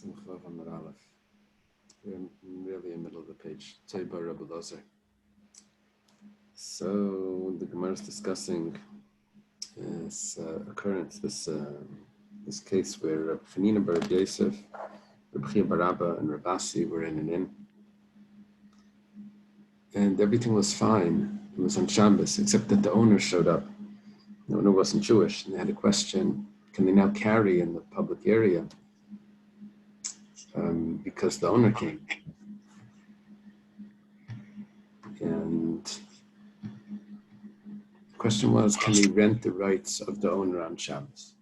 Simcha Amar Aleph. We're really in the middle of the page. Teiba Rebbe Lozer. So the Gemara is discussing this occurrence, this case where Reb Chanina bar Reb Yosef, Reb Chia bar Abba, and Reb Asi were in an inn, and everything was fine. It was on Shabbos, except that the owner showed up. The owner wasn't Jewish, and they had a question: can they now carry in the public area? Because the owner came. And the question was, can they rent the rights of the owner on Shabbos?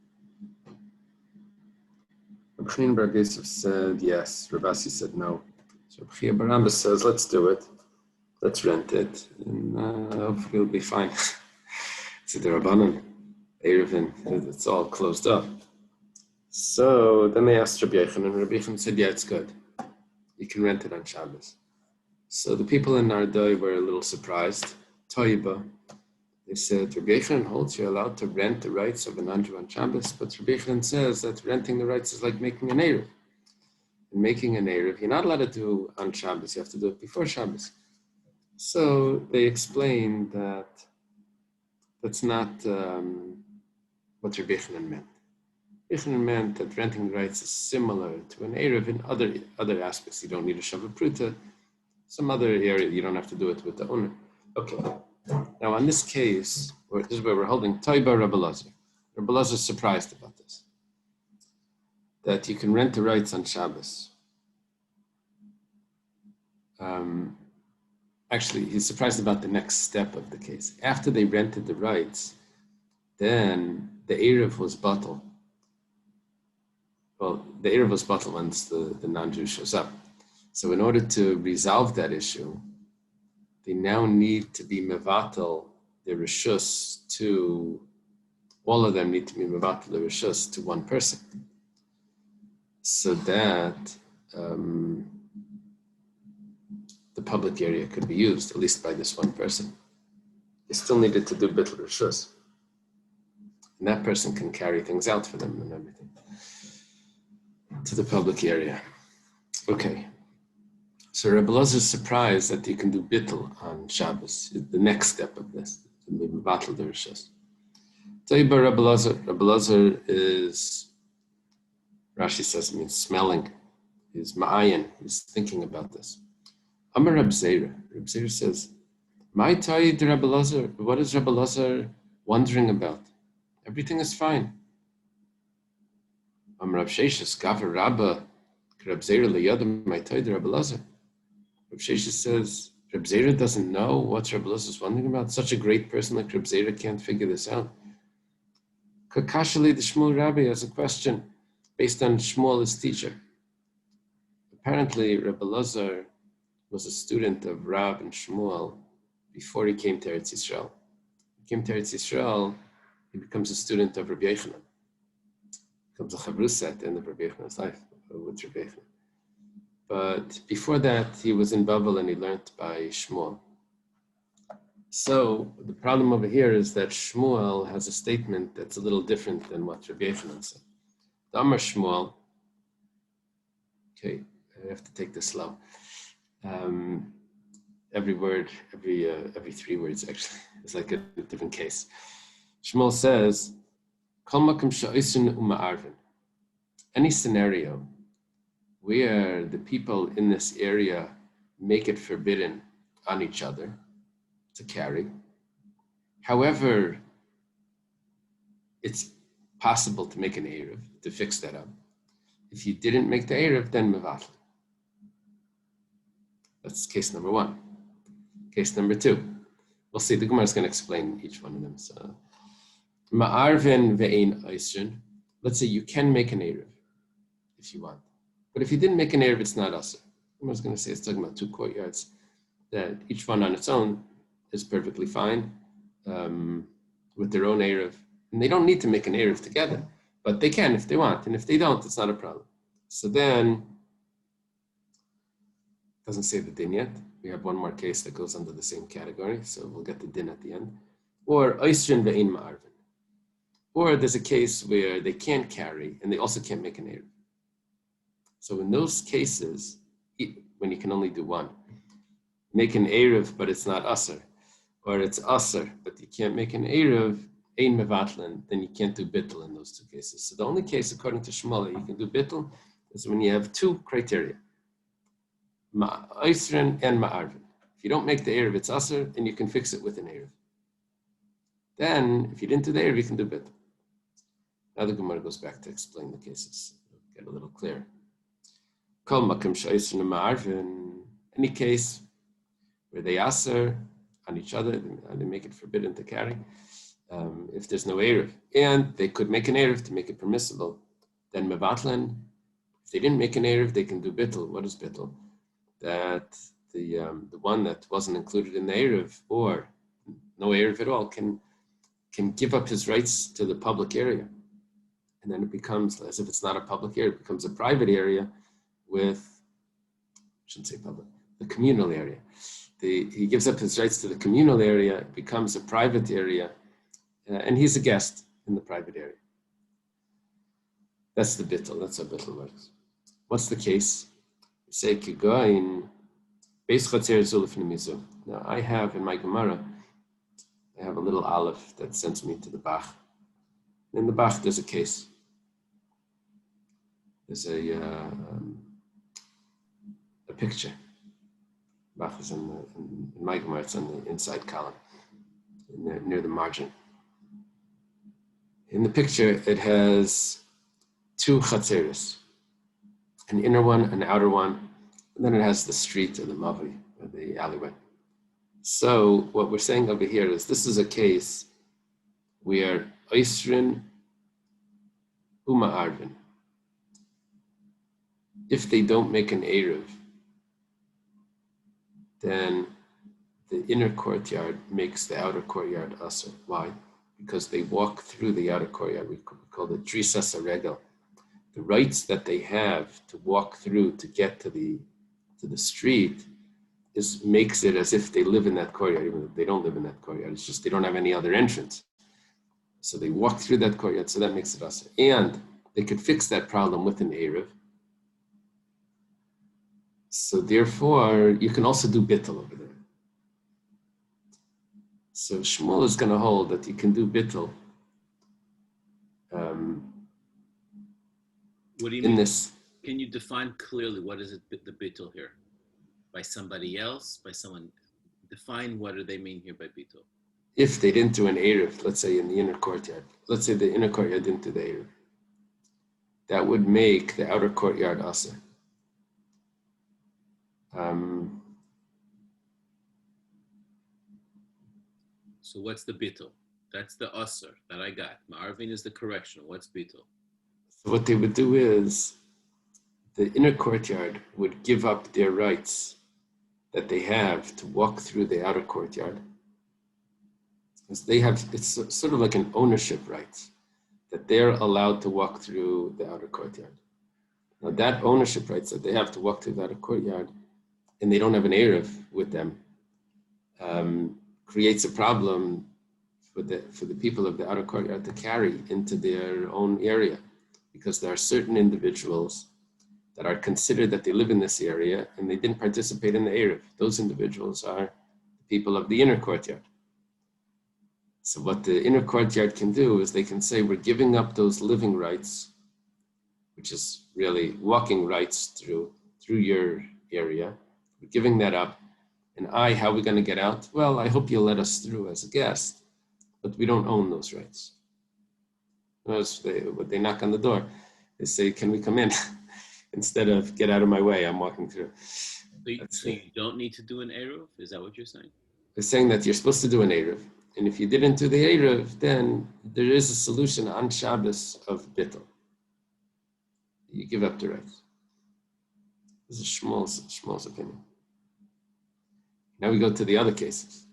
Reb Chanina bar Yosef said yes. Reb Asi said no. So Reb Chia bar Abba says, let's do it. Let's rent it, and hopefully it'll be fine. It's the Rabbanan, Eiruvin, it's all closed up. So then they asked Rabbi Yochanan, and Rabbi Yochanan said, yeah, it's good. You can rent it on Shabbos. So the people in Nardoi were a little surprised. Toiba, they said, Rabbi Yochanan holds you're allowed to rent the rights of a non-Jew on Shabbos, but Rabbi Yochanan says that renting the rights is like making an Eruv. And making an Eruv, you're not allowed to do on Shabbos, you have to do it before Shabbos. So they explained that that's not what Rabbi Yochanan meant. Rabbi Yochanan meant that renting the rights is similar to an Eruv in other aspects. You don't need a Shava Pruta. Some other area, you don't have to do it with the owner. Okay. Now, on this case, this is where we're holding Taiba Rebbe Lozer. Rebbe Lozer is surprised about this, that you can rent the rights on Shabbos. Actually, he's surprised about the next step of the case. After they rented the rights, then the Eruv was batal. Well, the Eruv was batal once the non-Jew shows up. So in order to resolve that issue, they now need to be mevatel the reshus to, all of them need to be mevatel the reshus to one person. So that the public area could be used, at least by this one person. They still needed to do bittul reshus. And that person can carry things out for them and everything to the public area. Okay. So Rebbe Lozer is surprised that you can do bittul on Shabbos. The next step of this, maybe battle the rishus. Teiba Rebbe Lozer is, Rashi says, it means smelling. He's ma'ayin. He's thinking about this. Amar Reb Zera. Reb Zera says, "My Tayyid Rebbe Lozer. What is Rebbe Lozer wondering about? Everything is fine." Amar Reb Sheshes Gaver Rabba Reb Zera liyadam my Tayyid Rebbe Lozer. Reb Sheshes says, Reb Zera doesn't know what Reb Lozer is wondering about. Such a great person like Reb Zera can't figure this out. Kakashali the Shmuel Rabbi has a question based on Shmuel's teacher. Apparently, Rebbe Lozer was a student of Rab and Shmuel before he came to Eretz Yisrael. He came to Eretz Yisrael, he becomes a student of Rabbi Yochanan. Becomes a chavrusa at the end of Rabbi Yochanan's life with Rabbi Yochanan. But before that, he was in Bavel and he learned by Shmuel. So the problem over here is that Shmuel has a statement that's a little different than what Rabbi Yochanan said. The Amar Shmuel, okay, I have to take this slow. Every word, every 3 words actually, it's like a different case. Shmuel says, Kol makom she'osin uma'arvin. Any scenario where the people in this area make it forbidden on each other to carry. However, it's possible to make an Eruv, to fix that up. If you didn't make the Eruv, then mevatel. That's case number 1. Case number 2. We'll see, the Gemara is going to explain each one of them. So, ma'arvin ve'ein oisrin. Let's say you can make an Eruv if you want. But if you didn't make an Eruv, it's not asur. I was going to say it's talking about 2 courtyards that each one on its own is perfectly fine with their own Eruv. And they don't need to make an Eruv together, but they can if they want. And if they don't, it's not a problem. So then, doesn't say the din yet. We have one more case that goes under the same category, so we'll get the din at the end. Or oisrin ve'in ma'arvin. Or there's a case where they can't carry and they also can't make an Eruv. So in those cases, when you can only do one, make an Eruv, but it's not Asr, or it's Asr, but you can't make an Eruv, Ein Mevatlan, then you can't do Bittul in those two cases. So the only case, according to Shmuel, you can do Bittul is when you have two criteria, Ma'isrin and Ma'arvin. If you don't make the Eruv, it's Asr, and you can fix it with an Eruv. Then, if you didn't do the Eruv, you can do Bittul. Now the Gemara goes back to explain the cases, get a little clearer. Kol Makom Sha'isrin and Ma'arvin, any case where they Asr on each other, and they make it forbidden to carry, if there's no Eruv, and they could make an Eruv to make it permissible, then Mevatlan, if they didn't make an Eruv, they can do Bittul. What is Bittul? That the one that wasn't included in the Eruv, or no Eruv at all, can give up his rights to the public area. And then it becomes, as if it's not a public area, it becomes a private area with, I shouldn't say public, the communal area. He gives up his rights to the communal area, it becomes a private area, and he's a guest in the private area. That's the bittul. That's how bittul works. What's the case? We say kigoin beis chatzer zulif nemizu. Now I have in my Gemara, I have a little aleph that sends me to the Bach. In the Bach, there's a case. There's a picture. Bach is in my Gemara, it's on the inside column, near the margin. In the picture, it has two chatzeres, an inner one, an outer one, and then it has the street or the mavi, or the alleyway. So what we're saying over here is this is a case where Eisrin Uma Arvin, if they don't make an Eruv, then the inner courtyard makes the outer courtyard asr. Why? Because they walk through the outer courtyard. We call it Drisas HaRegel. The rights that they have to walk through to get to the street makes it as if they live in that courtyard, even though they don't live in that courtyard. It's just they don't have any other entrance. So they walk through that courtyard, so that makes it asr. And they could fix that problem with an Eruv. So therefore, you can also do bittul over there. So Shmuel is going to hold that you can do bittul. What do you mean? This. Can you define clearly what is it, the bittul here? By somebody else? By someone? Define what do they mean here by bittul? If they didn't do an Eruv, let's say in the inner courtyard. Let's say the inner courtyard didn't do the Eruv. That would make the outer courtyard asr. So what's the bittul? That's the asr that I got. Ma'arvin is the correctional. What's bittul? So what they would do is the inner courtyard would give up their rights that they have to walk through the outer courtyard. Because they have, it's sort of like an ownership right that they're allowed to walk through the outer courtyard. Now that ownership rights that they have to walk through the outer courtyard, and they don't have an Eruv with them, creates a problem for the people of the outer courtyard to carry into their own area, because there are certain individuals that are considered that they live in this area and they didn't participate in the Eruv. Those individuals are the people of the inner courtyard. So what the inner courtyard can do is they can say, we're giving up those living rights, which is really walking rights through your area. We're giving that up. And how are we going to get out? Well, I hope you'll let us through as a guest, but we don't own those rights. Notice they knock on the door. They say, can we come in? Instead of get out of my way, I'm walking through. So you don't need to do an Eruv? Is that what you're saying? They're saying that you're supposed to do an Eruv. And if you didn't do the Eruv, then there is a solution on Shabbos of bittul. You give up the rights. This is Shmuel's opinion. Now we go to the other cases.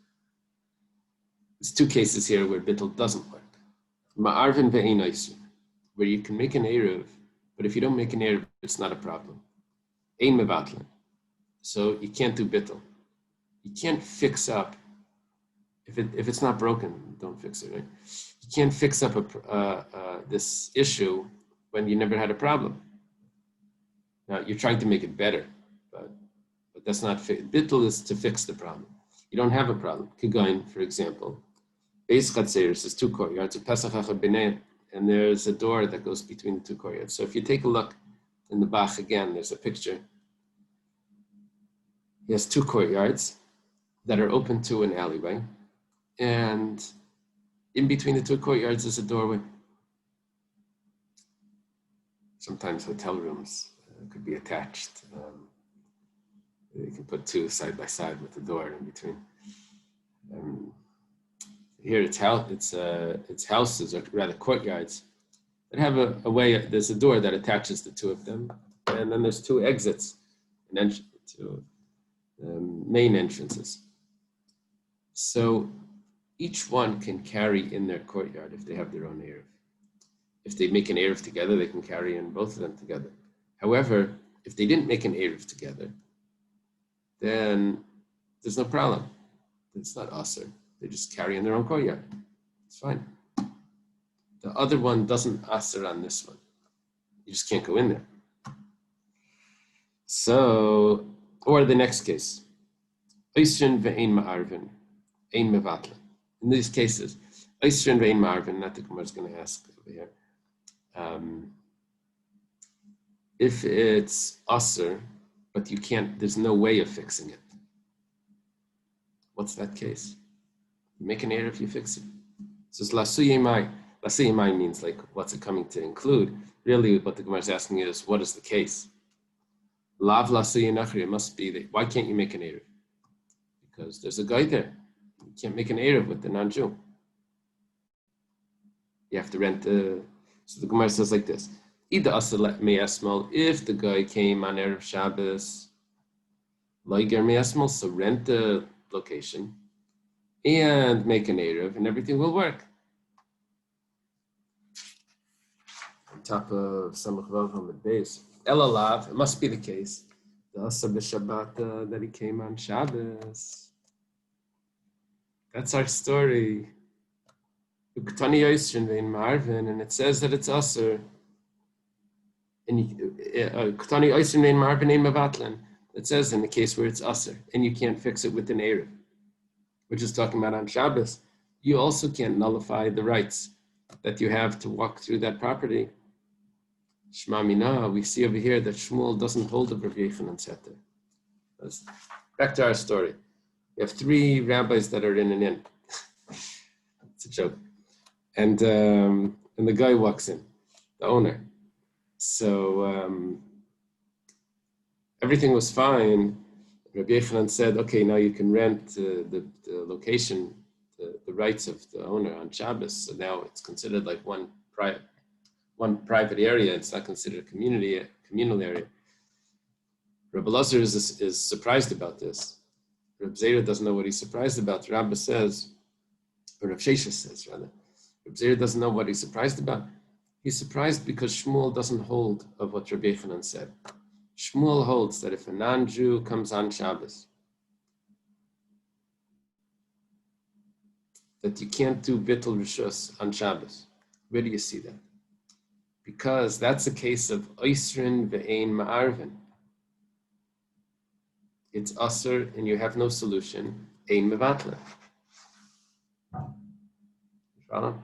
There's two cases here where bittul doesn't work. Ma'arvin ve'ein oisin, where you can make an Eruv, but if you don't make an Eruv, it's not a problem. Ein mevatlan. So you can't do bittul. You can't fix up. If it's not broken, don't fix it, right? You can't fix up this issue when you never had a problem. Now you're trying to make it better, but that's not bittul is to fix the problem. You don't have a problem. Kigain, for example, Beis Chatzeris is 2 courtyards, a Pesach Echad B'nei, and there's a door that goes between the 2 courtyards. So if you take a look in the Bach again, there's a picture. He has 2 courtyards that are open to an alleyway, and in between the 2 courtyards is a doorway. Sometimes hotel rooms could be attached. You can put 2 side by side with the door in between. Here it's houses, or rather courtyards, that have a way. There's a door that attaches the 2 of them, and then there's 2 exits, and 2 main entrances. So each one can carry in their courtyard if they have their own Eruv. If they make an Eruv together, they can carry in both of them together. However, if they didn't make an Eruv together, then there's no problem. It's not Aser. They just carry in their own courtyard. It's fine. The other one doesn't Aser on this one. You just can't go in there. So, or the next case. Oisrin ve'ein ma'arvin, ein mevatlen. In these cases, Oisrin ve'ein ma'arvin, not the Gemara is going to ask over here. If it's Aser, but you can't, there's no way of fixing it. What's that case? You make an error if you fix it. So it's lasuyemai. Lasuyemai means like, what's it coming to include? Really, what the Gemara is asking is, what is the case? Lav lasuyenachri, it must be that, why can't you make an error? Because there's a guy there. You can't make an error with the non-Jew. You have to rent the, so the Gemara says like this. Ida asal me'esmal, if the guy came on Erev Shabbos, loiger me'esmal, so rent the location and make an Erev, and everything will work. On top of Samach Vav on the base. Elalav, it must be the case. The Asa b'Shabbat that he came on Shabbos. That's our story. Uktani Yosrin ve'in Marvin, and it says that it's Aser. And Uktani Yosrin ve'in Marvin ein Mavatlan. It says in the case where it's Aser, and you can't fix it with an Erev. We're just talking about on Shabbos. You also can't nullify the rights that you have to walk through that property. Shema Mina, we see over here that Shmuel doesn't hold of Rav Yochanan Seter. Back to our story. We have 3 rabbis that are in an inn. It's a joke. And the guy walks in, the owner. So everything was fine. Rabbi Yochanan said, okay, now you can rent the location, the rights of the owner on Shabbos. So now it's considered like one private area. It's not considered a communal area. Rabbi Lazar is surprised about this. Rabbi Zera doesn't know what he's surprised about. Rabbi says, or Rabbi Sheshes says rather, Rabbi Zera doesn't know what he's surprised about. He's surprised because Shmuel doesn't hold of what Rabbi Yochanan said. Shmuel holds that if a non-Jew comes on Shabbos, that you can't do bittul rishus on Shabbos. Where do you see that? Because that's a case of oisrin ve'ein ma'arvin. It's aser and you have no solution. Ein mevatlen. Follow?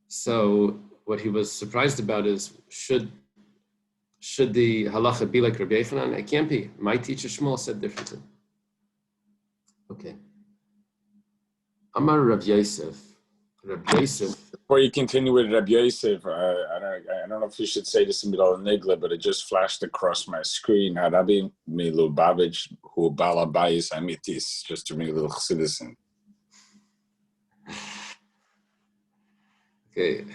So what he was surprised about is should the halacha be like Rabbi Yochanan? It can't be. My teacher Shmuel said differently. Okay. Amar Rav Yosef. Rabbi Yosef. Before you continue with Rabbi Yosef, I don't know if you should say this in the middle of Nigla, but it just flashed across my screen. Rabbi Milubavitch, who Balabayis Amitis, just to make a little citizen. Okay.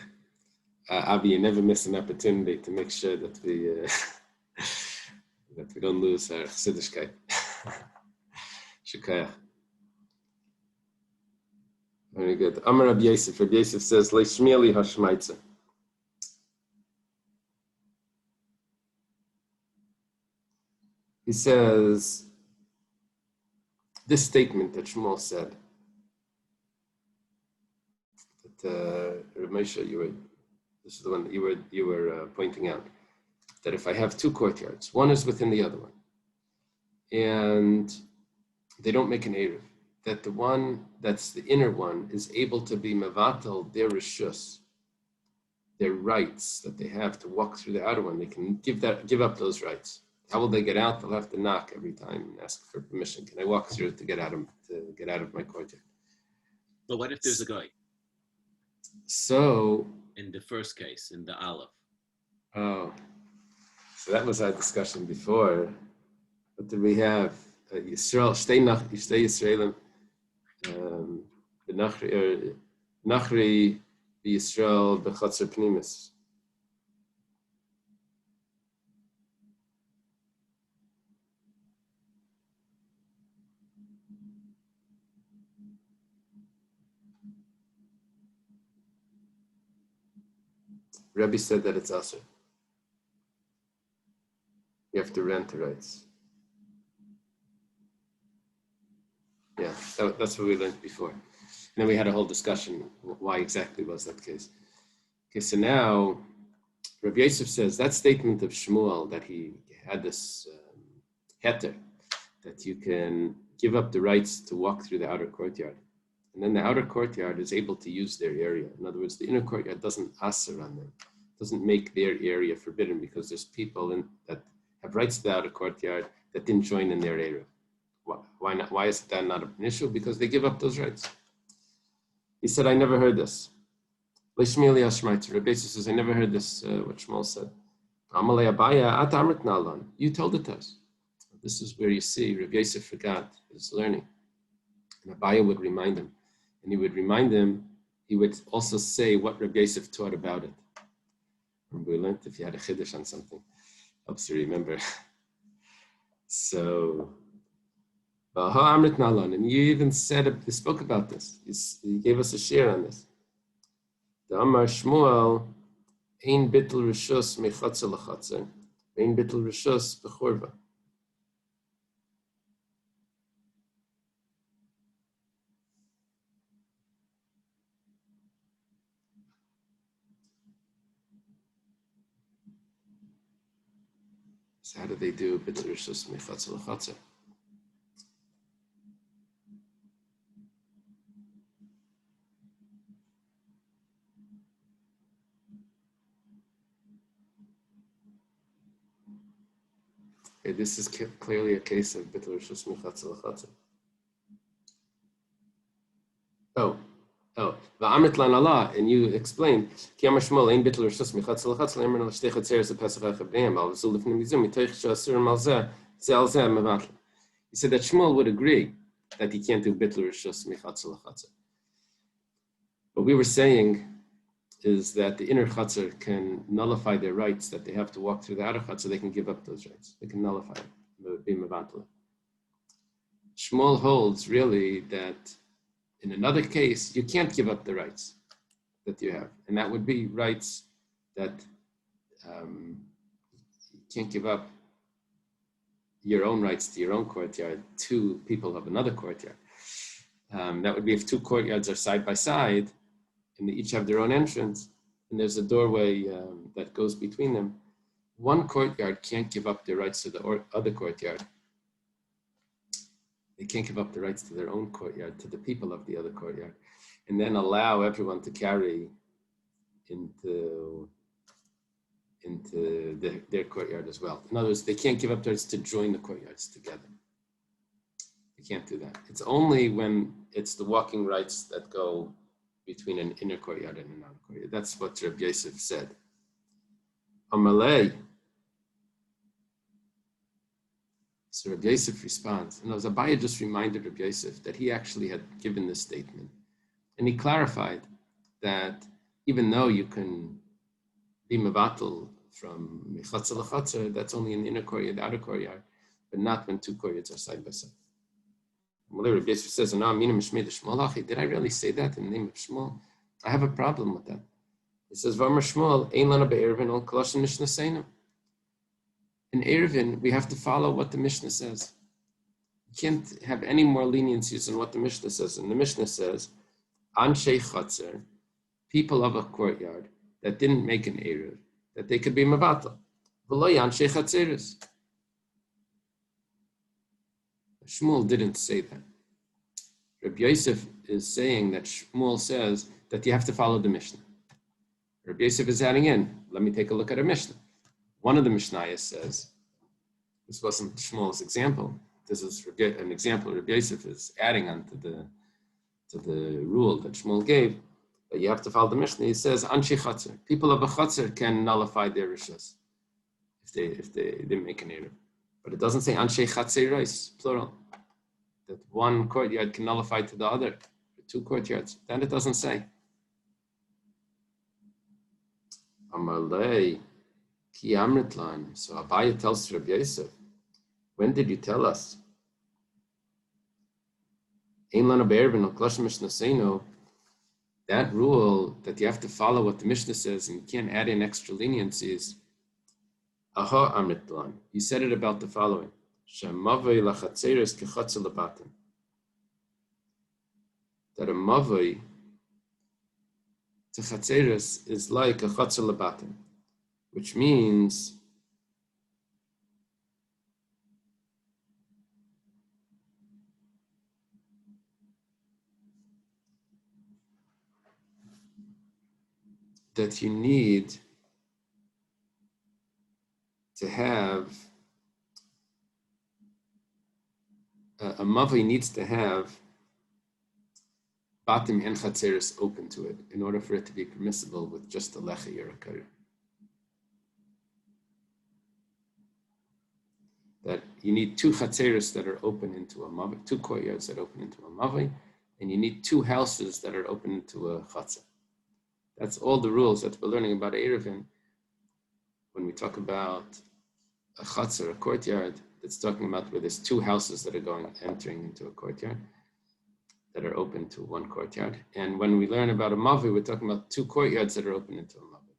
Avi, you never miss an opportunity to make sure that we don't lose our chassidishkeit. Shukayach. Very good. Amar Rabbi Yosef. Rabbi Yosef says, Leishmieli hashmaitza. He says, this statement that Shmuel said, that Rav Moshe, you were This is the one that you were pointing out, that if I have two courtyards, one is within the other one, and they don't make an Eruv, that the one that's the inner one is able to be mevatel their rishus, their rights that they have to walk through the outer one. They can give up those rights. How will they get out? They'll have to knock every time and ask for permission. Can I walk through to get out of my courtyard? But what if there's a guy? So in the first case, in the Aleph. Oh, so that was our discussion before. What did we have? Yisrael, Shtei Yisraelim, Nachri Yisrael b'Chatzer Pnimis. Rebbe said that it's Asr. You have to rent the rights. Yeah, that's what we learned before. And then we had a whole discussion why exactly was that case. Okay, so now Rabbi Yosef says that statement of Shmuel that he had this heter, that you can give up the rights to walk through the outer courtyard. And then the outer courtyard is able to use their area. In other words, the inner courtyard doesn't asr on them, doesn't make their area forbidden because there's people that have rights to the outer courtyard that didn't join in their area. Why not? Why is that not an issue? Because they give up those rights. He said, I never heard this. Lishmili Ashmaiter. Rabbi says, I never heard this, what Shmuel said. Amalei Abaya, At Amrit Nalan. You told it to us. This is where you see Rabbi Yosef forgot his learning. And Abaya would remind him. And he would remind him, he would also say what Rabbi Yosef taught about it. Remember we learned if you had a chiddush on something, helps you remember. So, and you even spoke about this. You gave us a share on this. The Amar Shmuel, Ein bittul rishus mechatzer lachatzer, Ein bittul rishus bechorva. So how do they do bittul rishus mechatzer lachatzer? Okay, this is clearly a case of bittul rishus mechatzer lachatzer. Va'amrit lan Allah, and you explained, Ki Amar Shmuel, ein bittul rishus mechatzer lachatzer, Amar l'shtei chatzeres l'pesach ha'chabneim, al v'zul l'fnim mizum, mitoich she'asur mal zeh, zeh al zeh mevatl. He said that Shmuel would agree that he can't do bittul rishus mechatzer lachatzer. What we were saying is that the inner chatzar can nullify their rights, that they have to walk through the outer chatzar, they can give up those rights. They can nullify it, be mevatl. Shmuel holds really that in another case, you can't give up the rights that you have. And that would be rights that you can't give up your own rights to your own courtyard to people of another courtyard. That would be if two courtyards are side by side and they each have their own entrance and there's a doorway that goes between them. One courtyard can't give up their rights to the other courtyard. They can't give up the rights to their own courtyard, to the people of the other courtyard, and then allow everyone to carry into their courtyard as well. In other words, they can't give up their rights to join the courtyards together. They can't do that. It's only when it's the walking rights that go between an inner courtyard and an outer courtyard. That's what Rabbi Yosef said. Amalei. So Rabbi Yosef responds, and Abaya just reminded Rabbi Yosef that he actually had given this statement. And he clarified that even though you can be mevatel from mechatzer lachatzer, that's only in the inner courtyard, the outer courtyard, but not when two courtyards are side by side. Rabbi Yosef says, did I really say that in the name of Shmuel? I have a problem with that. He says, V'amar Shmuel, ein lana be'eruvin ol koloshin mishnah seinu. In Eiruvin, we have to follow what the Mishnah says. You can't have any more leniencies than what the Mishnah says. And the Mishnah says, Anshei Chatzer, people of a courtyard, that didn't make an Eruv, that they could be Mavatal. V'lo Anshe Chatzeres. Shmuel didn't say that. Rabbi Yosef is saying that Shmuel says that you have to follow the Mishnah. Rabbi Yosef is adding in, let me take a look at a Mishnah. One of the Mishnayos says, this wasn't Shmuel's example, this is an example Rabbi Yosef is adding on to the rule that Shmuel gave, but you have to follow the Mishnah. He says, Anshe Chatzer, people of a Chatzer can nullify their Rishus if they didn't make an Eruv. But it doesn't say Anshe Chatzeros, plural. That one courtyard can nullify to the other, two courtyards. That it doesn't say. Amalei ki amritlan. So Abaye tells Rabbi Yosef, when did you tell us? Ein lana be'ervin al klash Mishnah seino. That rule that you have to follow what the Mishnah says and you can't add in extra leniencies. Aha amritlan. He said it about the following. That a mavoi to chatzeres is like a chatzer lebatim, which means that you need to have a mavoi needs to have batim and chatzeres open to it in order for it to be permissible with just a lechi or a karir. That you need two chatzeres that are open into a mavoi, two courtyards that open into a mavoi, and you need two houses that are open into a chatzer. That's all the rules that we're learning about Eiruvin. When we talk about a chatzer, a courtyard, it's talking about where there's two houses that are entering into a courtyard that are open to one courtyard. And when we learn about a mavoi, we're talking about two courtyards that are open into a mavoi.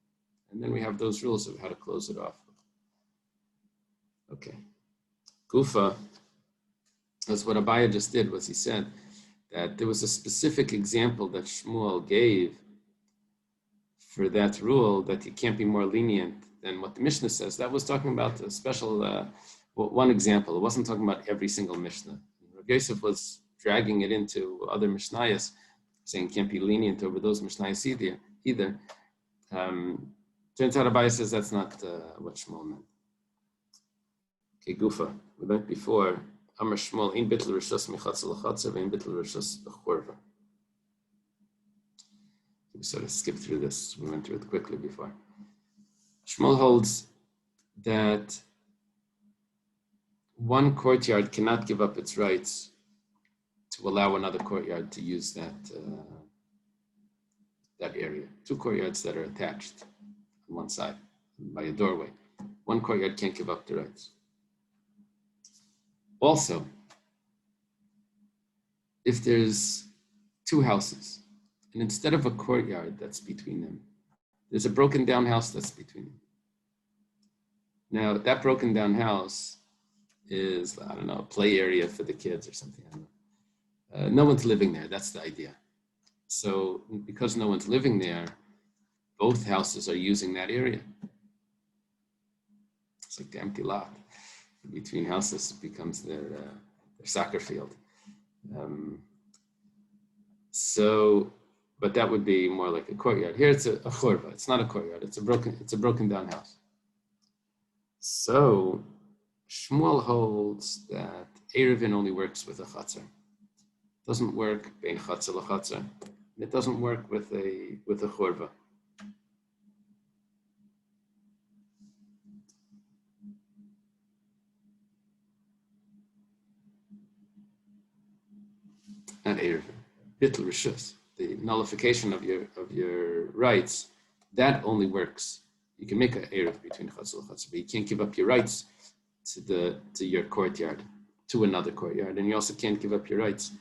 And then we have those rules of how to close it off. Okay. Gufa, that's what Abaya just did, was he said that there was a specific example that Shmuel gave for that rule that you can't be more lenient than what the Mishnah says. That was talking about a special, one example. It wasn't talking about every single Mishnah. Rabbi Yosef was dragging it into other Mishnayos, saying can't be lenient over those Mishnayos either. Turns out Abaya says that's not what Shmuel meant. Okay, Gufa. We learned before, Amar Shmuel, ein bitl rishos mechatzer l'chatzer, ve'ein bitl rishos b'chorva. We sort of skipped through this. We went through it quickly before. Shmuel holds that one courtyard cannot give up its rights to allow another courtyard to use that area. Two courtyards that are attached on one side by a doorway. One courtyard can't give up the rights. Also, if there's two houses, and instead of a courtyard that's between them, there's a broken down house that's between them. Now, that broken down house is, I don't know, a play area for the kids or something. I don't know. No one's living there, that's the idea. So because no one's living there, both houses are using that area. It's like the empty lot. Between houses, it becomes their soccer field. But that would be more like a courtyard. Here it's a chorva. It's not a courtyard. It's a broken down house. So Shmuel holds that Eiruvin only works with a chatzer. It doesn't work bein chatzer l'chatzer. It doesn't work with a chorva. Not Eiruvin. Bittul rishus, the nullification of your rights, that only works. You can make an Eruv between chatzer and chatzer, but you can't give up your rights to your courtyard, to another courtyard, and you also can't give up your rights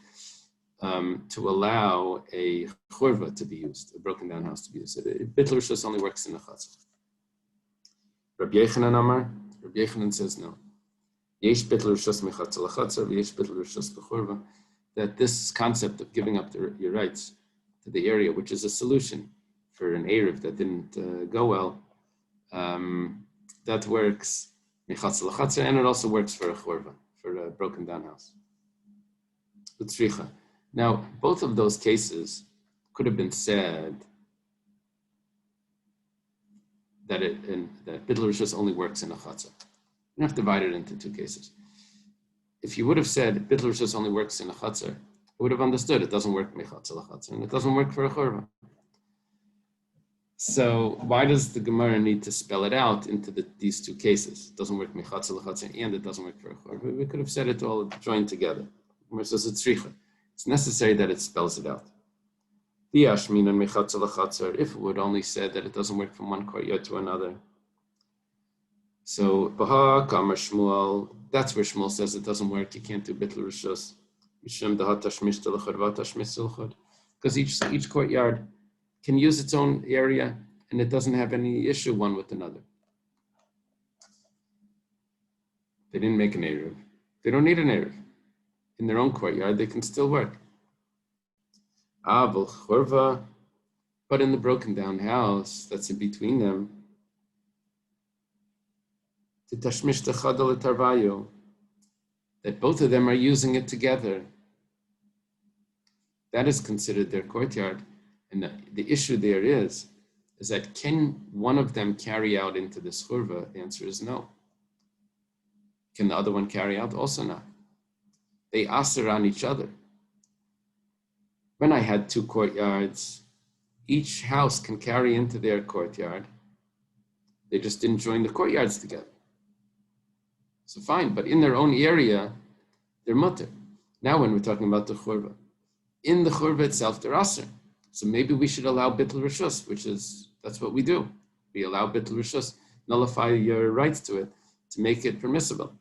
to allow a chorva to be used, a broken down house to be used. Bittul rishus only works in the chatzer. Rabbi Yochanan Amar, Rabbi Yochanan says no. Yesh bittul rishus mechatzer l'chatzer, v'yesh bittul rishus b'chorva. That this concept of giving up your rights to the area, which is a solution for an Eruv that didn't go well, that works mechatzel lachatzer, and it also works for a chorva, for a broken down house. Utzricha. Now, both of those cases could have been said that Bittul Rishus only works in a chatzah. You don't have to divide it into two cases. If you would have said Bittul Rishus only works in a chatzah, I would have understood it doesn't work mechatzel lachatzer, and it doesn't work for a chorva. So why does the Gemara need to spell it out into these two cases? It doesn't work mechatzel lachatzer, and it doesn't work for a chorva. We could have said it all joined together. It's necessary that it spells it out. If it would only said that it doesn't work from one courtyard to another. So Baha Kamar Shmuel, that's where Shmuel says it doesn't work. You can't do Bittul Rishus. Because each courtyard can use its own area and it doesn't have any issue one with another. They didn't make an Eruv. They don't need an Eruv. In their own courtyard, they can still work. But in the broken down house that's in between them, that both of them are using it together, that is considered their courtyard. And the issue there is that can one of them carry out into this churva? The answer is no. Can the other one carry out? Also not. They aser on each other. When I had two courtyards, each house can carry into their courtyard. They just didn't join the courtyards together. So fine, but in their own area, they're mutter. Now when we're talking about the churva, in the churva itself, they're aser. So maybe we should allow Bittul Rishus, that's what we do. We allow Bittul Rishus, nullify your rights to it, to make it permissible.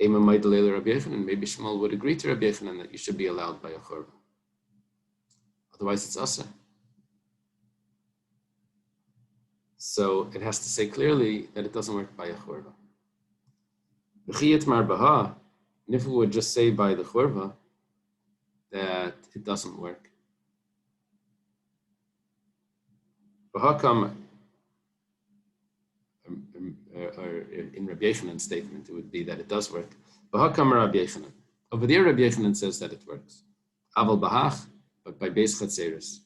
And maybe Shmuel would agree to Rabbi Yochanan that you should be allowed by a churva. Otherwise, it's aser. So it has to say clearly that it doesn't work by a churva. And if we would just say by the churva that it doesn't work. Or in Rabbi Yochanan's statement, it would be that it does work. Over there, Rabbi Yochanan says that it works. Aval bahach, but by Beis Chatzeres.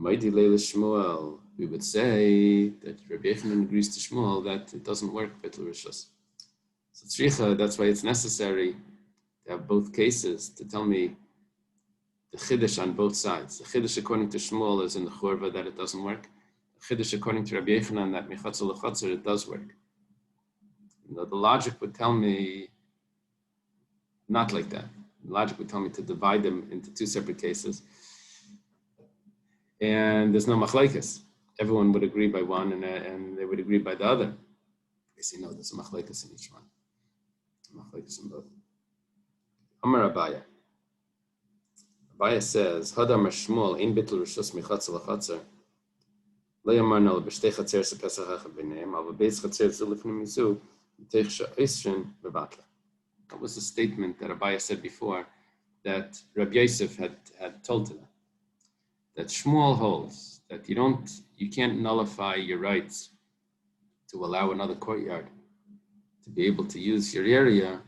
Maidi leila Shmuel, we would say that Rabbi Yochanan agrees to Shmuel that it doesn't work Bittul Rishus. So tzricha, that's why it's necessary to have both cases to tell me the chiddush on both sides. The chiddush according to Shmuel is in the churva that it doesn't work. Chiddush according to Rabbi Yochanan that mechatzel lachatzer it does work. The logic would tell me not like that. The logic would tell me to divide them into two separate cases, and there's no machlekes. Everyone would agree by one, and they would agree by the other. They say no, there's a machlekes in each one. Machlekes in both. Amar Abaya. Abaya says, Hadam Shmuel in Bittul Rishus mechatzel lachatzer. That was a statement that Abaya said before that Rabbi Yosef had told to them. That Shmuel holds that you can't nullify your rights to allow another courtyard to be able to use your area.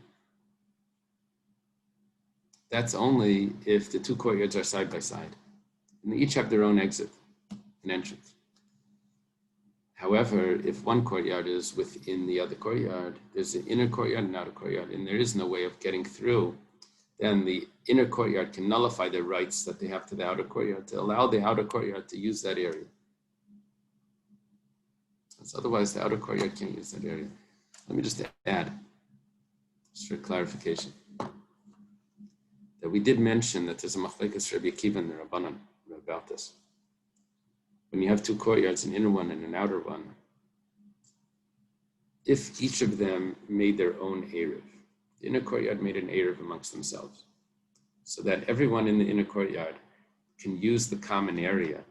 That's only if the two courtyards are side by side. And they each have their own exit and entrance. However, if one courtyard is within the other courtyard, there's an inner courtyard and outer courtyard, and there is no way of getting through, then the inner courtyard can nullify their rights that they have to the outer courtyard to allow the outer courtyard to use that area. So otherwise, the outer courtyard can't use that area. Let me just add, just for clarification, that we did mention that there's a machlekes Rabbi Akiva and the Rabbanan about this. When you have two courtyards, an inner one and an outer one, if each of them made their own Eruv, the inner courtyard made an Eruv amongst themselves, so that everyone in the inner courtyard can use the common area.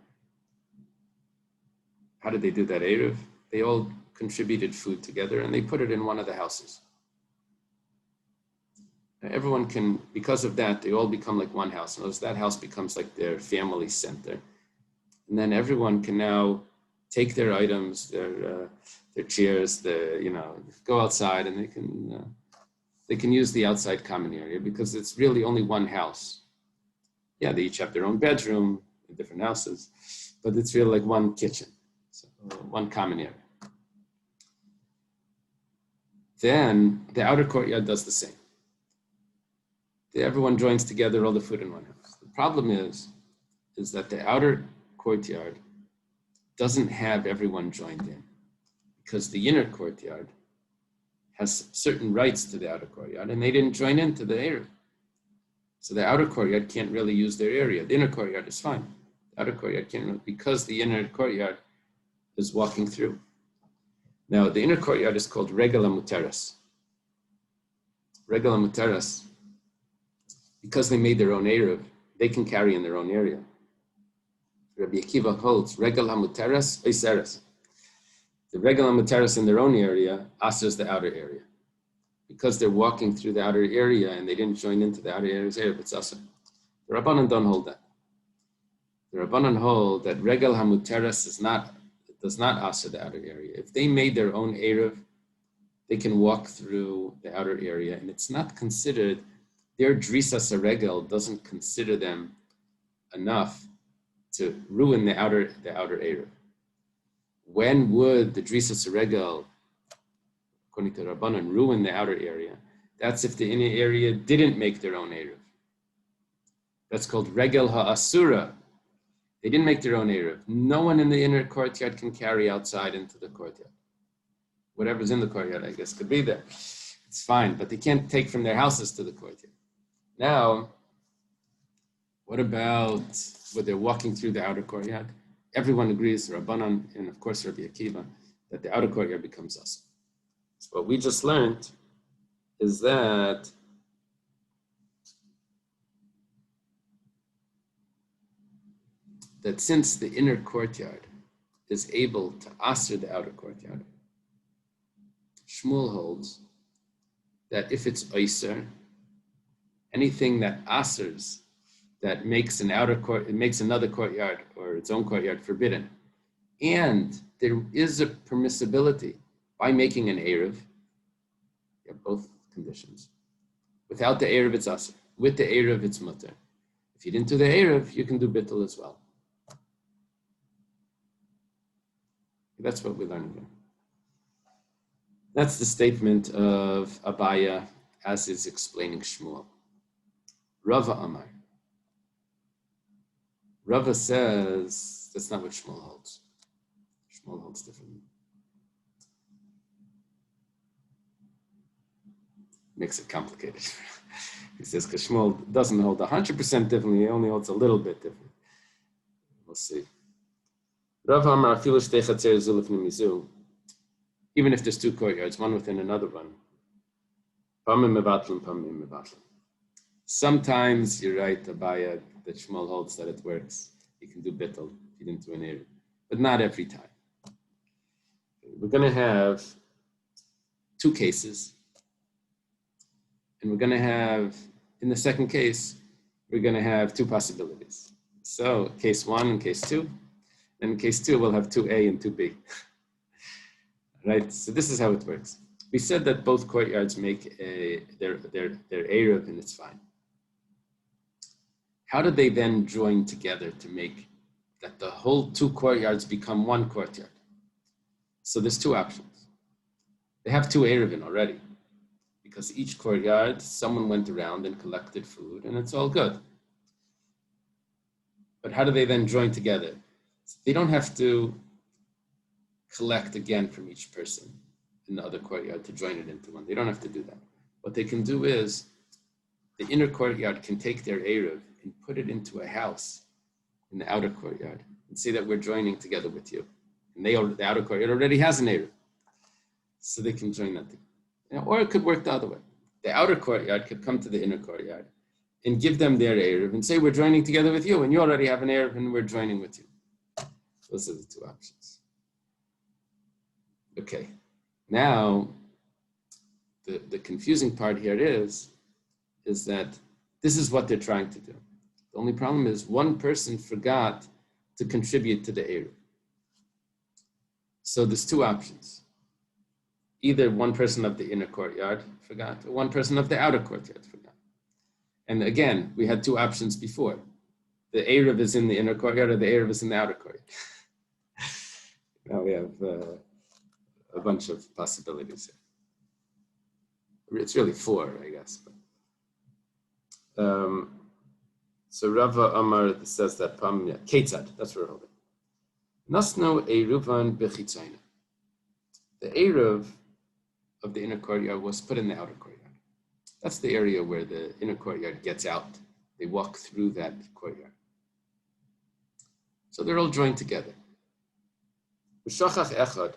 How did they do that Eruv? They all contributed food together and they put it in one of the houses. everyone can, because of that, they all become like one house. And that house becomes like their family center. And then everyone can now take their items, their chairs, go outside, and they can use the outside common area because it's really only one house. Yeah, they each have their own bedroom in different houses, but it's really like one kitchen, so one common area. Then the outer courtyard does the same. Everyone joins together, all the food in one house. The problem is that the outer courtyard doesn't have everyone joined in because the inner courtyard has certain rights to the outer courtyard and they didn't join into the area. So the outer courtyard can't really use their area. The inner courtyard is fine. The outer courtyard can't really, because the inner courtyard is walking through. Now, the inner courtyard is called Regel HaMuteres. Regel HaMuteres, because they made their own Eruv, they can carry in their own area. Rabbi Akiva holds Regel HaMuteres Eiseres. The Regel HaMuteres in their own area asers the outer area. Because they're walking through the outer area and they didn't join into the outer area's area, it's aser. The Rabbanan don't hold that. The Rabbanan hold that Regel HaMuteres does not aser the outer area. If they made their own Eruv, they can walk through the outer area, and it's not considered, their Drisas Regel doesn't consider them enough to ruin the outer Eruv. When would the Drisas Regel, according to Rabbanan, ruin the outer area? That's if the inner area didn't make their own Eruv. That's called Regel HaAsura. They didn't make their own Eruv. No one in the inner courtyard can carry outside into the courtyard. Whatever's in the courtyard, I guess, could be there. It's fine, but they can't take from their houses to the courtyard. Now, what about when they're walking through the outer courtyard? Everyone agrees, Rabbanan and of course Rabbi Akiva, that the outer courtyard becomes us. So what we just learned is that since the inner courtyard is able to aser the outer courtyard, Shmuel holds that if it's Eiser, anything that asers, that makes it makes another courtyard or its own courtyard forbidden, and there is a permissibility by making an Eruv, you have both conditions. Without the Eruv, it's aser. With the Eruv, it's mutter. If you didn't do the Eruv, you can do bittul as well. That's what we learned here. That's the statement of Abaya as is explaining Shmuel. Rava Amar. Rava says that's not what Shmuel holds. Shmuel holds differently. Makes it complicated. He says because Shmuel doesn't hold 100% differently, he only holds a little bit different. We'll see. Rava Amar afilu shtei chatzer zu lifnei mizu. Even if there's two courtyards, one within another one. Pamim mevatlim, pamim mevatlim. Sometimes you're right, Abaya, that Shmuel holds that it works. You can do bittul if you didn't do an Eruv, but not every time. We're going to have two cases, and we're going to have, in the second case, we're going to have two possibilities. So case one and case two, and in case two, we'll have 2A and 2B. Right, so this is how it works. We said that both courtyards make their Eruv and it's fine. How do they then join together to make that the whole two courtyards become one courtyard? So there's two options. They have two Eiruvin already because each courtyard, someone went around and collected food and it's all good. But how do they then join together? They don't have to collect again from each person in the other courtyard to join it into one. They don't have to do that. What they can do is the inner courtyard can take their Eruv and put it into a house in the outer courtyard and say that we're joining together with you. And the outer courtyard already has an Eruv. So they can join that. Or it could work the other way. The outer courtyard could come to the inner courtyard and give them their Eruv and say we're joining together with you and you already have an Eruv and we're joining with you. Those are the two options. Okay, now the confusing part here is is that this is what they're trying to do. The only problem is one person forgot to contribute to the Eruv. So there's two options. Either one person of the inner courtyard forgot, or one person of the outer courtyard forgot. And again, we had two options before. The Eruv is in the inner courtyard, or the Eruv is in the outer courtyard. Now we have a bunch of possibilities here. It's really four, I guess. So Rava Amar says that Ketzad, that's where we're holding. Nasno Eruvan Bechitzayna. The Eruv of the inner courtyard was put in the outer courtyard. That's the area where the inner courtyard gets out. They walk through that courtyard. So they're all joined together. Ushachach echad,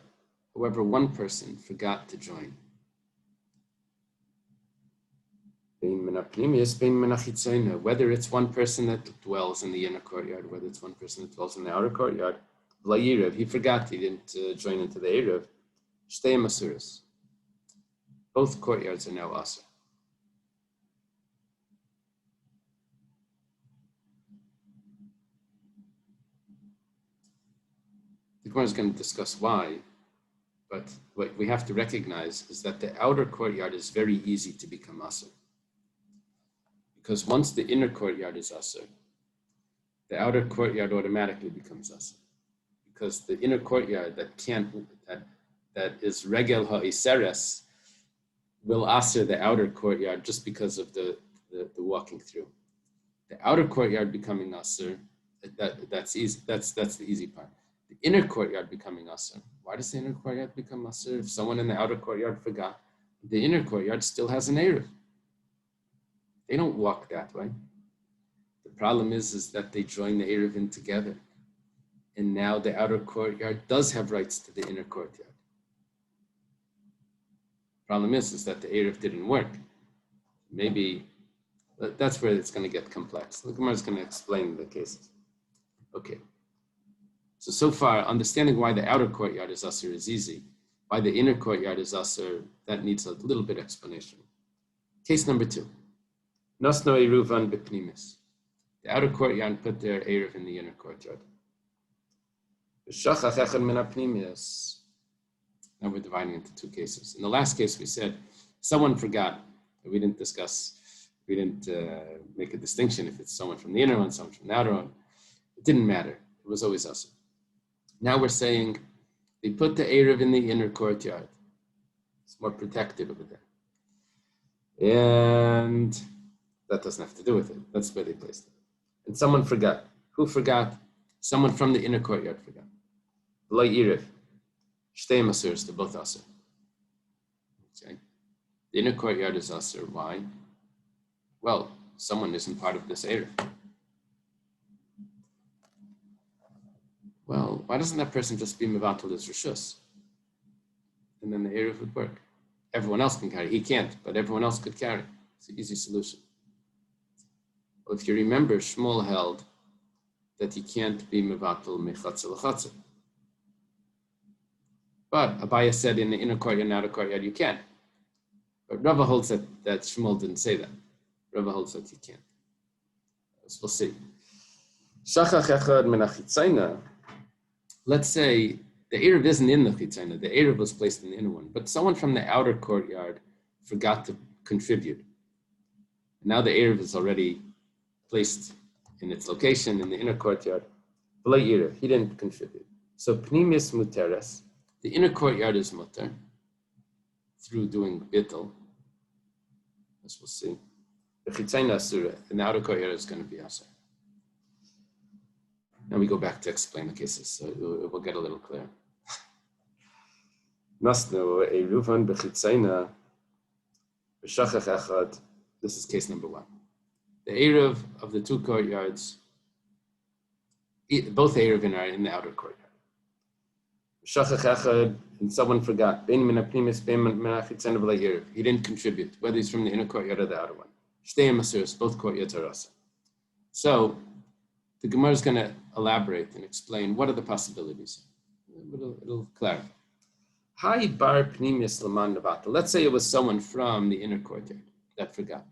however, one person forgot to join. Whether it's one person that dwells in the inner courtyard, whether it's one person that dwells in the outer courtyard, he forgot, he didn't join into the Eruv. Shtei masuras. Both courtyards are now asur. The Gemara is going to discuss why, but what we have to recognize is that the outer courtyard is very easy to become asur. Because once the inner courtyard is asur, the outer courtyard automatically becomes asur. Because the inner courtyard that is regel ha'iseres will asur the outer courtyard just because of the walking through. The outer courtyard becoming asur, that's easy. That's the easy part. The inner courtyard becoming asur. Why does the inner courtyard become asur? If someone in the outer courtyard forgot, the inner courtyard still has an Eruv. They don't walk that way. The problem is that they join the Eruv in together. And now the outer courtyard does have rights to the inner courtyard. Problem is that the Eruv didn't work. Maybe that's where it's going to get complex. The Gemara is going to explain the cases. Okay. So far, understanding why the outer courtyard is asur is easy. Why the inner courtyard is asur, that needs a little bit of explanation. Case number 2. Nasno Eiruvan bepnimis. The outer courtyard put their Eruv in the inner courtyard. Now we're dividing into two cases. In the last case, we said someone forgot. We didn't make a distinction if it's someone from the inner one, someone from the outer one. It didn't matter. It was always asur. Now we're saying they put the Eruv in the inner courtyard. It's more protected over there. And that doesn't have to do with it. That's where they placed it. And someone forgot. Who forgot? Someone from the inner courtyard forgot. Lo Eruv. Shtei masuras, they're both asur. Okay. The inner courtyard is asur. Why? Well, someone isn't part of this Eruv. Well, why doesn't that person just be mevatel his rishus? And then the Eruv would work. Everyone else can carry. He can't, but everyone else could carry. It's an easy solution. Well, if you remember, Shmuel held that he can't be mevatel mechatza l'chatza. But Abaya said in the inner courtyard and outer courtyard you can. But Rava holds that Shmuel didn't say that. Rava holds that he can't. So we'll see. Shachach echad min hachitzayna. Let's say the Eruv isn't in the chitzayna. The Eruv was placed in the inner one. But someone from the outer courtyard forgot to contribute. Now the Eruv is already placed in its location in the inner courtyard. V'lo Eruv, he didn't contribute. So pnimis muteres. The inner courtyard is mutter through doing bittul, as we'll see. The chitzayna asura, and the outer courtyard is going to be asur. Now we go back to explain the cases, so it will get a little clearer. Nasnu Eiruvin bechitzayna b'shachach echad. This is case number 1. The Eruv of the two courtyards, both Eiruvin are in the outer courtyard. And someone forgot. He didn't contribute, whether he's from the inner courtyard or the outer one. Both courtyards are asur. So the Gemara is going to elaborate and explain what are the possibilities. It'll clarify. Let's say it was someone from the inner courtyard that forgot.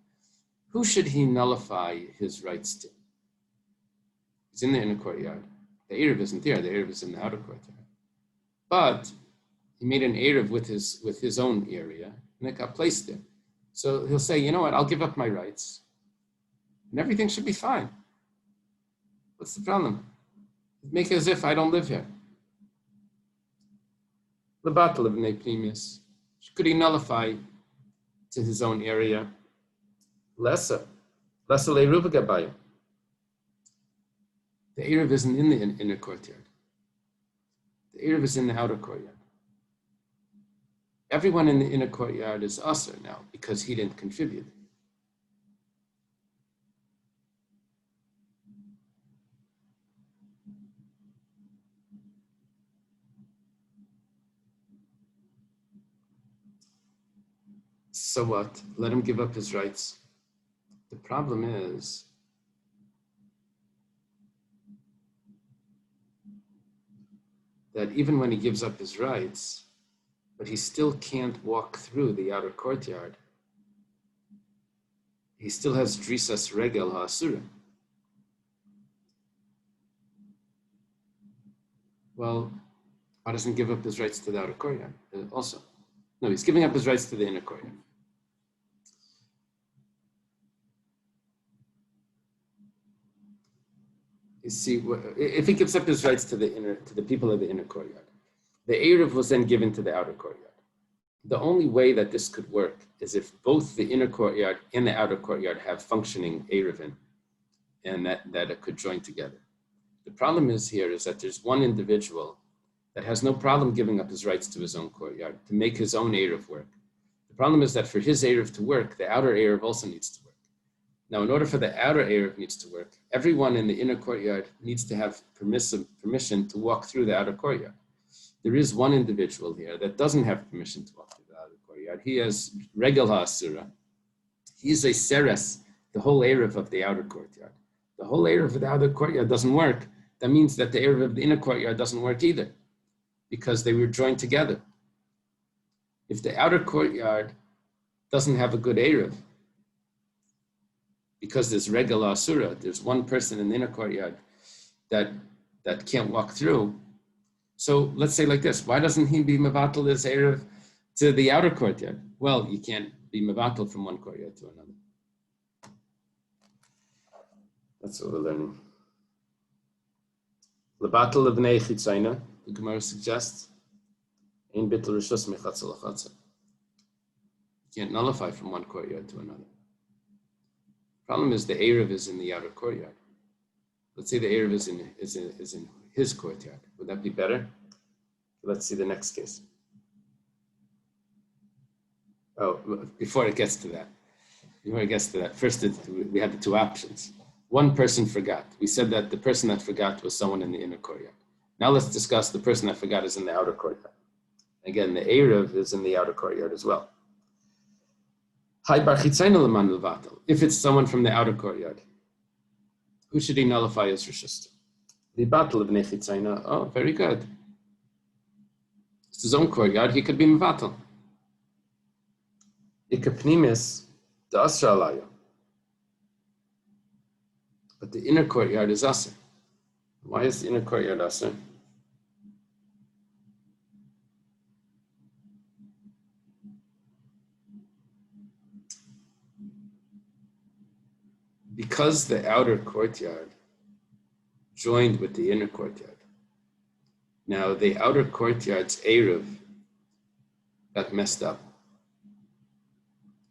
who should he nullify his rights to? He's in the inner courtyard. The Eruv isn't there. The Eruv is in the outer courtyard. But he made an Eruv with his own area, and it got placed there. So he'll say, you know what, I'll give up my rights, and everything should be fine. What's the problem? Make it as if I don't live here. Lebatal of Neprimus. Could he nullify to his own area? Lessa Leiruva Gabayim. The Eruv isn't in the inner courtyard. The Eruv is in the outer courtyard. Everyone in the inner courtyard is Asr now because he didn't contribute. So what? Let him give up his rights. The problem is that even when he gives up his rights, but he still can't walk through the outer courtyard, he still has Drisas Regel HaAsura. Well, why doesn't he give up his rights to the outer courtyard also? No, he's giving up his rights to the inner courtyard. You see, if he gives up his rights to the people of the inner courtyard, the Eruv was then given to the outer courtyard. The only way that this could work is if both the inner courtyard and the outer courtyard have functioning Eiruvin, and that it could join together. The problem is that there's one individual that has no problem giving up his rights to his own courtyard to make his own Eruv work. The problem is that for his Eruv to work, the outer Eruv also needs to work. Now, in order for the outer Eruv needs to work, everyone in the inner courtyard needs to have permission to walk through the outer courtyard. There is one individual here that doesn't have permission to walk through the outer courtyard. He has Regel HaAsura. He's a Seres, the whole Eruv of the outer courtyard. The whole Eruv of the outer courtyard doesn't work. That means that the Eruv of the inner courtyard doesn't work either, because they were joined together. If the outer courtyard doesn't have a good Eruv, because there's Regel Asura, there's one person in the inner courtyard that can't walk through. So let's say like this, why doesn't he be Mavatal his Eruv to the outer courtyard? Well, you can't be Mavatal from one courtyard to another. That's what we're learning. Lebatal of Bnei Chitzayna, the Gemara suggests, Ein Bittul Rishos Mechatzel Achatzel. You can't nullify from one courtyard to another. Problem is the Eruv is in the outer courtyard. Let's say the Eruv is in his courtyard. Would that be better? Let's see the next case. Oh, before it gets to that, first we had the two options. One person forgot. We said that the person that forgot was someone in the inner courtyard. Now let's discuss the person that forgot is in the outer courtyard. Again, the Eruv is in the outer courtyard as well. If it's someone from the outer courtyard, who should he nullify his rishus? The battle of Bnei Chitzayna. Oh, very good. It's his own courtyard. He could be mevatel. Ikapnimis the asra alaya. But the inner courtyard is asr. Why is the inner courtyard asr? Because the outer courtyard joined with the inner courtyard. Now the outer courtyard's Eruv got messed up.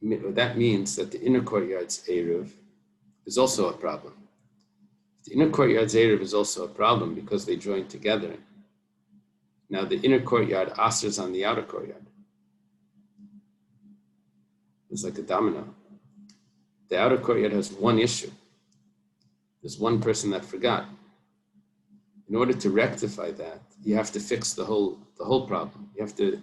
That means that the inner courtyard's Eruv is also a problem. The inner courtyard's Eruv is also a problem because they joined together. Now the inner courtyard asers on the outer courtyard. It's like a domino. The outer courtyard has one issue. There's one person that forgot. In order to rectify that, you have to fix the whole problem. You have to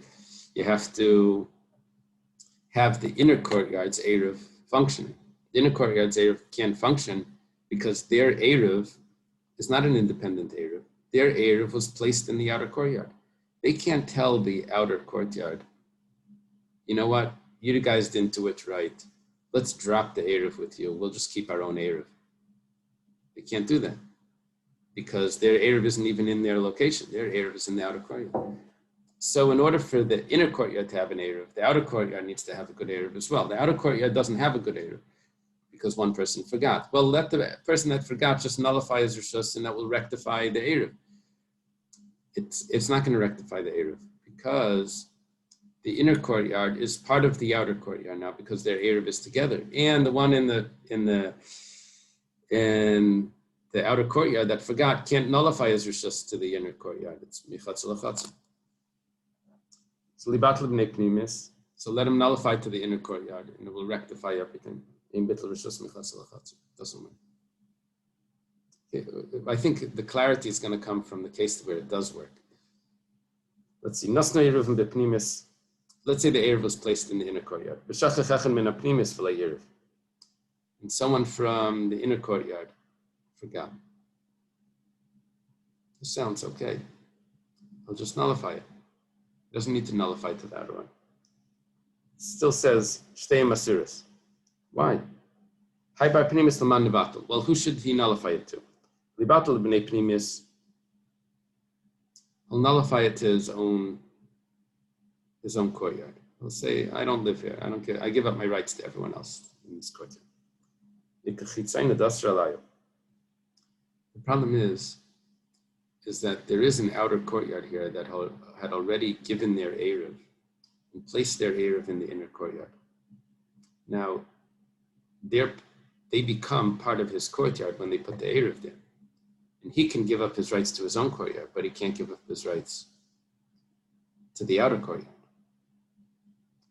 have the inner courtyard's Eruv functioning. The inner courtyard's Eruv can't function because their Eruv is not an independent Eruv. Their Eruv was placed in the outer courtyard. They can't tell the outer courtyard, you know what, you guys didn't do it right. let's drop the Eruv with you. We'll just keep our own Eruv. They can't do that because their Eruv isn't even in their location. Their Eruv is in the outer courtyard. So in order for the inner courtyard to have an Eruv, the outer courtyard needs to have a good Eruv as well. The outer courtyard doesn't have a good Eruv because one person forgot. Well, let the person that forgot just nullify his Rishus and that will rectify the Eruv. It's not going to rectify the Eruv because the inner courtyard is part of the outer courtyard now because their Eruv is together. And the one in the outer courtyard that forgot can't nullify his Rishus to the inner courtyard. It's Michatz L'Chatz. So Libat L'Bnei Pnimis. So let him nullify to the inner courtyard and it will rectify everything. In Bittul Rishus Michatz L'Chatz. Doesn't work. Okay, I think the clarity is going to come from the case where it does work. Let's see. Nasna Eiruvin B'Pnimis. Let's say the Eruv was placed in the inner courtyard. And someone from the inner courtyard forgot. This sounds okay. I'll just nullify it. It doesn't need to nullify to that one. It still says, Shtei Masiris. Why? Hai bar pnimis l'man nivatul. Well, who should he nullify it to? Libatul b'nei pnimis. He'll nullify it to his own courtyard. He'll say, I don't live here. I don't care. I give up my rights to everyone else in this courtyard. The problem is that there is an outer courtyard here that had already given their Eruv and placed their Eruv in the inner courtyard. Now, they become part of his courtyard when they put the Eruv there. And he can give up his rights to his own courtyard, but he can't give up his rights to the outer courtyard.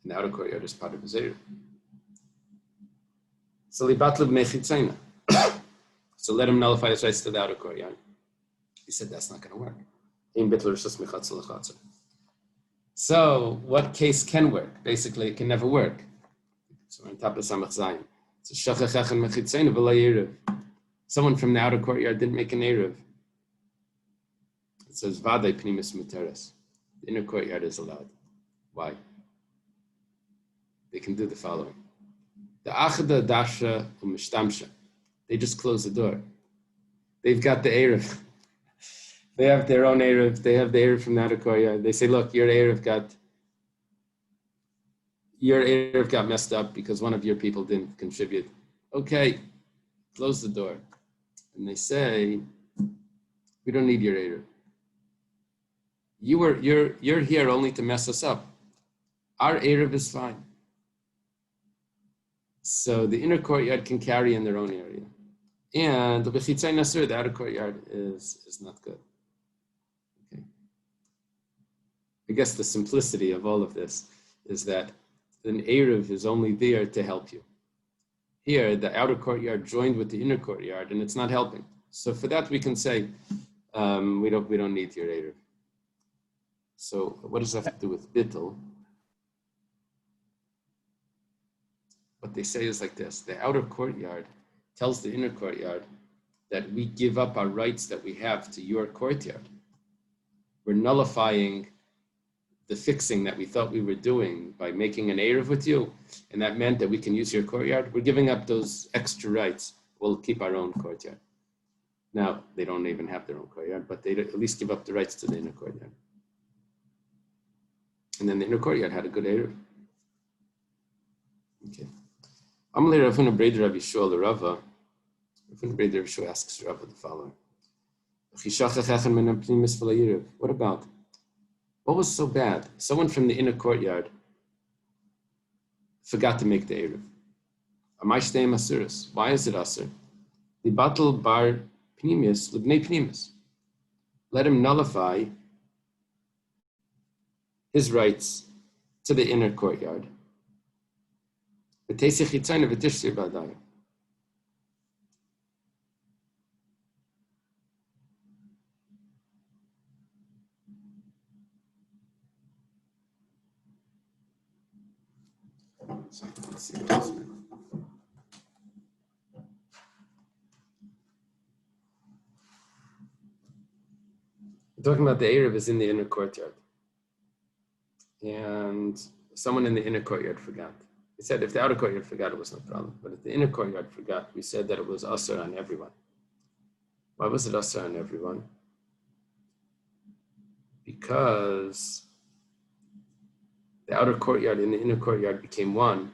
And the outer courtyard is part of his Eruv. So so let him nullify his rights to the outer courtyard. He said that's not going to work. So what case can work? Basically, it can never work. So we're on top of Samach Zayin. Someone from the outer courtyard didn't make an Eruv. It says Vaday Pnimis Muteres. The inner courtyard is allowed. Why? They can do the following. The Achada Dasha Umishtamsha. They just close the door. They've got the Eruv. They have their own Eruv. They have the Eruv from the outer courtyard. They say, look, your Eruv got messed up because one of your people didn't contribute. Okay, close the door. And they say, we don't need your Eruv. You're here only to mess us up. Our Eruv is fine. So the inner courtyard can carry in their own area. And the Bechitzai Nasur, the outer courtyard, is not good. Okay. I guess the simplicity of all of this is that an Eruv is only there to help you. Here, the outer courtyard joined with the inner courtyard, and it's not helping. So for that, we can say, we don't need your Eruv. So what does that have to do with Bittul? What they say is like this. The outer courtyard tells the inner courtyard that we give up our rights that we have to your courtyard. We're nullifying the fixing that we thought we were doing by making an Eruv with you, and that meant that we can use your courtyard. We're giving up those extra rights. We'll keep our own courtyard. Now, they don't even have their own courtyard, but they at least give up the rights to the inner courtyard. And then the inner courtyard had a good Eruv. Okay. Amalei Ravuna Breder Rabbi Shua Rava. Ravuna Breder Rabbi Shua asks Rava the following: what about? What was so bad? Someone from the inner courtyard forgot to make the Eruv. Amai shtei masuris. Why is it asur? Libatul bar pnimis libnei pnimis. Let him nullify his rights to the inner courtyard. V'teisich yitzayna v'tishtir b'adayim. Let's see what else. We're talking about the Eruv is in the inner courtyard. And someone in the inner courtyard forgot. We said if the outer courtyard forgot, it was no problem. But if the inner courtyard forgot, we said that it was asur on everyone. Why was it asur on everyone? Because the outer courtyard and the inner courtyard became one.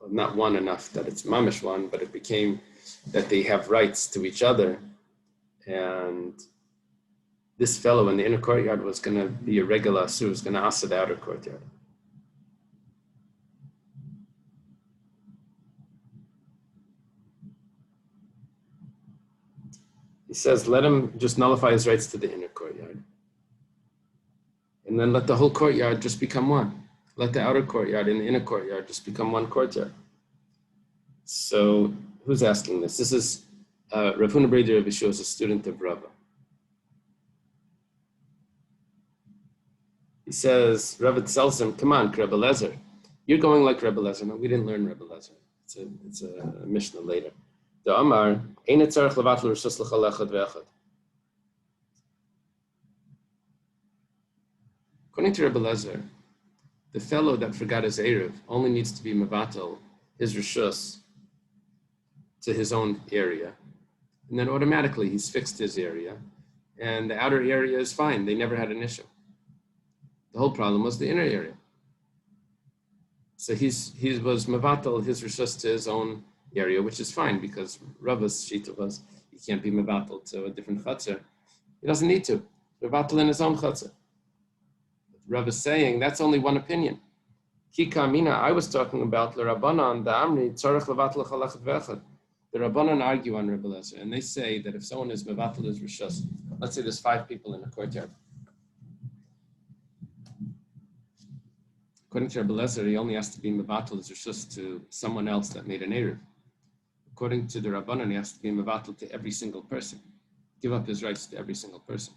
Well, not one enough that it's mamish one, but it became that they have rights to each other. And this fellow in the inner courtyard was going to be a regular asur, was going to asur the outer courtyard. He says, let him just nullify his rights to the inner courtyard. And then let the whole courtyard just become one. Let the outer courtyard and the inner courtyard just become one courtyard. So who's asking this? This is Rav Huna Breder of Yeshua, is a student of Rava. He says, Rava tells him, come on, Rebbe Lezer. You're going like Rebbe Lezer. No, we didn't learn Rebbe Lezer. It's a Mishnah later. The Amar, Ein tzarich levatl rishus l'chol echad ve'echad. According to Rebbe Lezer, the fellow that forgot his Eruv only needs to be mevatel, his rishus, to his own area. And then automatically he's fixed his area. And the outer area is fine. They never had an issue. The whole problem was the inner area. So he was mevatel, his rishus, to his own area, which is fine because Rava's shita was he can't be mevatel to a different chutzner. He doesn't need to. Mevatel in his own chutzner. Rava's saying that's only one opinion. Kika Mina, I was talking about the Rabbanan, the Amri, tzarech levatel l'chol echad ve'echad. The Rabbanan argue on Rebbe Lezer, and they say that if someone is mevatel his rishus, let's say there's 5 people in a courtyard. According to Rebbe Lezer, he only has to be mevatel his rishus to someone else that made an Eruv. According to the Rabbanan, he has to be mevatel to every single person, give up his rights to every single person.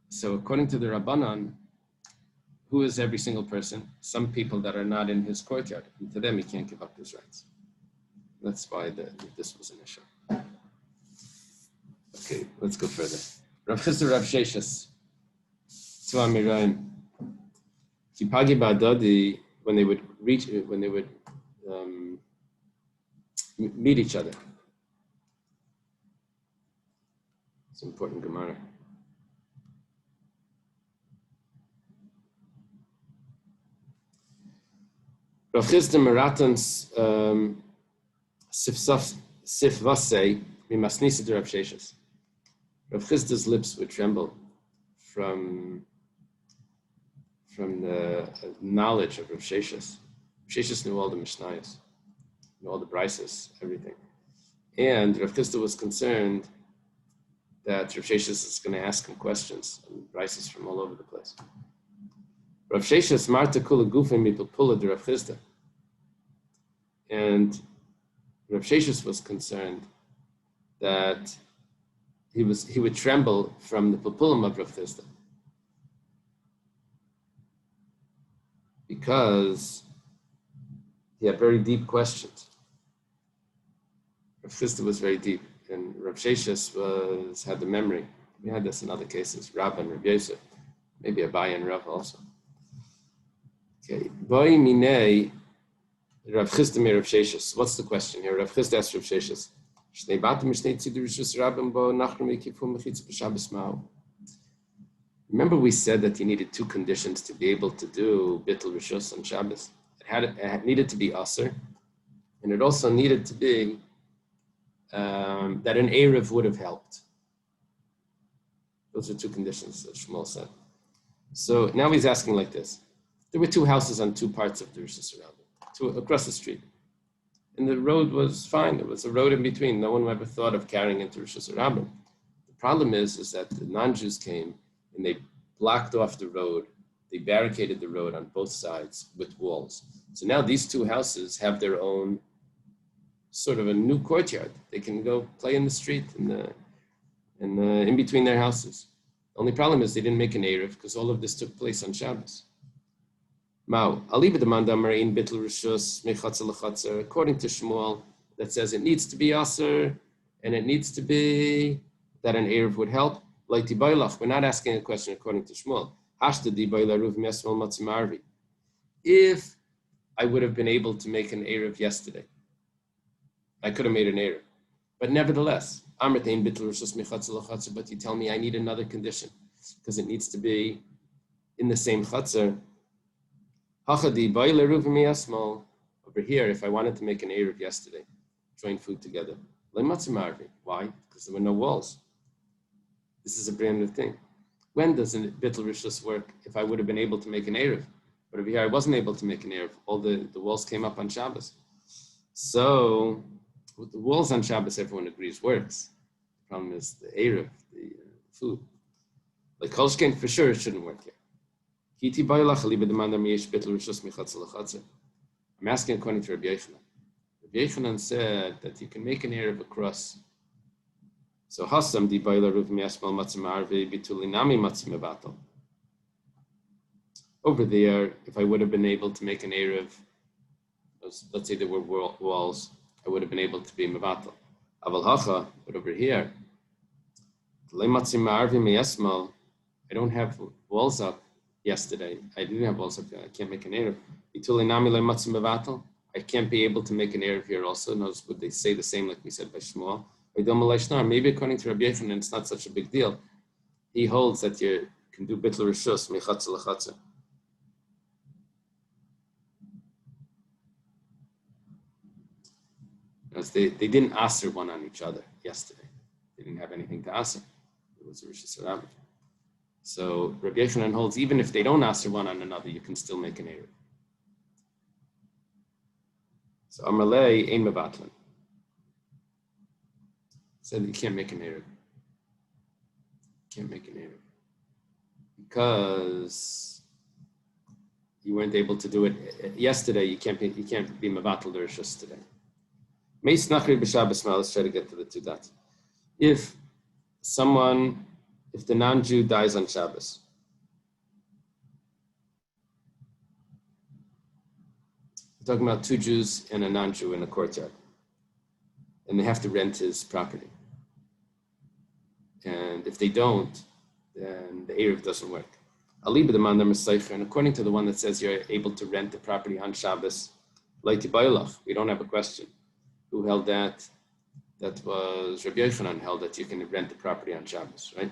So according to the Rabbanan, who is every single person? Some people that are not in his courtyard, and to them he can't give up his rights. That's why this was an issue. Okay, let's go further. Rav Chisda Rav Sheshis, Tzva Mirayim, Kipagi Ba'adadi, when they would meet each other. It's an important Gemara. Rav Chisda Meratans Sif Vasei Mimasnisa de Rav Sheshis. Rav Chisda's lips would tremble from the knowledge of Rav Sheshis. Rav Sheshis knew all the Mishnayos, knew all the Brises, everything. And Rav Chisda was concerned that Rav Sheshis is going to ask him questions, and Brises from all over the place. Rav Sheshis Marta Kula Gufim Mipapula de Rav Chisda. And Rav Sheshis was concerned that he would tremble from the papulim of Rav Chisda because he had very deep questions. Rav Chisda was very deep, and Rav Sheshis had the memory. We had this in other cases, Rav and Rav Yosef, maybe Abai and Rav also. Okay, Boi Minei Rav Chisda me Rav Sheshis. What's the question here? Rav Chisda asked Rav Sheshis. Remember we said that you needed 2 conditions to be able to do Bittul Rishus on Shabbos. It needed to be Aser, and it also needed to be that an Erev would have helped. Those are 2 conditions that Shmuel said. So now he's asking like this. There were 2 houses on 2 parts of the Rishus Rabbah, across the street. And the road was fine. There was a road in between. No one ever thought of carrying into Rosh Hashanah. The problem is that the non-Jews came and they blocked off the road. They barricaded the road on both sides with walls. So now these 2 houses have their own sort of a new courtyard. They can go play in the street in between their houses. The only problem is they didn't make an Erev because all of this took place on Shabbos. According to Shmuel, that says it needs to be Aser and it needs to be that an Erev would help. We're not asking a question according to Shmuel. If I would have been able to make an Eruv yesterday. I could have made an Eruv. But nevertheless, but you tell me I need another condition because it needs to be in the same chatzar. Over here, if I wanted to make an Eruv yesterday, join food together. Why? Because there were no walls. This is a brand new thing. When does a bittul rishus work if I would have been able to make an Eruv? But over here, I wasn't able to make an Eruv. All the walls came up on Shabbos. So, with the walls on Shabbos, everyone agrees works. The problem is the Eruv, the food. Like Kolshkein, for sure, it shouldn't work here. I'm asking according to Rabbi Yochanan. Rabbi Yochanan said that you can make an Eruv across. So Hasam di Baila Ruv Miasmal Matzim Arvi Bitulinami Matzim Mevatel. Over there, if I would have been able to make an Eruv, let's say there were walls, I would have been able to be Mevatel. Aval Hacha, but over here, Matzim Arvi Miasmal, I don't have walls up yesterday. I didn't have walls up there. I can't make an Eruv. Bitulinami Le Matzim Mevatel. I can't be able to make an Eruv here also. Notice would they say the same like we said by Shmuel? Maybe according to Rabbi Yochanan, it's not such a big deal. He holds that you can do bittul rishus mechatzer lechatzer. Because they didn't aser one on each other yesterday. They didn't have anything to aser. It was a rishus harabah. So Rabbi Yochanan holds even if they don't aser one on another, you can still make an eruv. So Amalei ein mevatlan. Said you can't make an Eruv. Can't make an Eruv. Because you weren't able to do it yesterday, you can't be Mavatal the Rishus today. Meis Nachri b'Shabbos. Now let's try to get to the two dots. If the non-Jew dies on Shabbos, we're talking about two Jews and a non-Jew in a courtyard, and they have to rent his property. And if they don't, then the Eruv doesn't work. And according to the one that says you're able to rent the property on Shabbos, we don't have a question. Who held that? That was Rabbi Yochanan held that you can rent the property on Shabbos, right?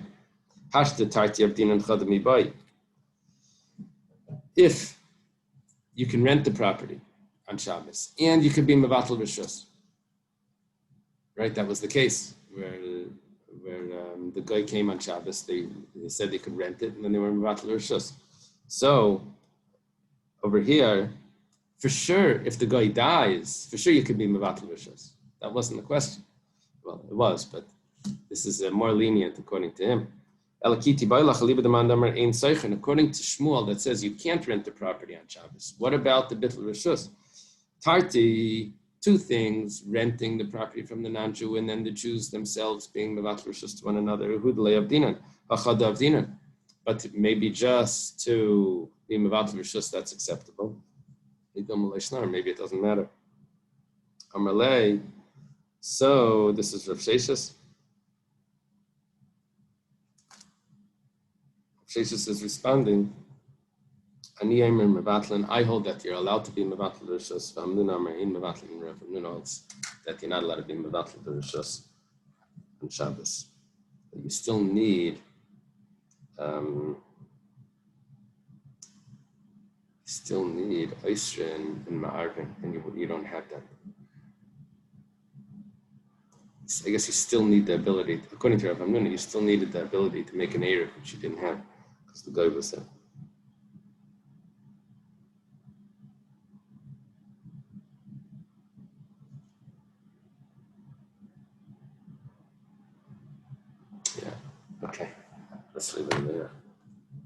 If you can rent the property on Shabbos and you could be Mevatel Rishus, right? That was the case where the guy came on Shabbos, they said they could rent it, and then they were Mevatel Rishus. So over here, for sure, if the guy dies, for sure you could be Mevatel Rishus. That wasn't the question. Well, it was, but this is more lenient according to him. According to Shmuel, that says you can't rent the property on Shabbos. What about the Bittul Rishus? Tarti, two things, renting the property from the non-Jew and then the Jews themselves being Mevatel Rishus to one another. But maybe just to be Mevatel Rishus, that's acceptable. Maybe it doesn't matter. Amalei. So this is Rav Sheshis. Sheshis is responding. I hold that you're allowed to be Mevatel Rishus. Rav Nuna holds that you're not allowed to be Mevatel Rishus on Shabbos. But you still need Oisra and Ma'arvin, and you don't have that. I guess you still need the ability, according to Rav Nuna, you still needed the ability to make an Eruv, which you didn't have, because the guy was there. Yeah, okay. Let's leave it there.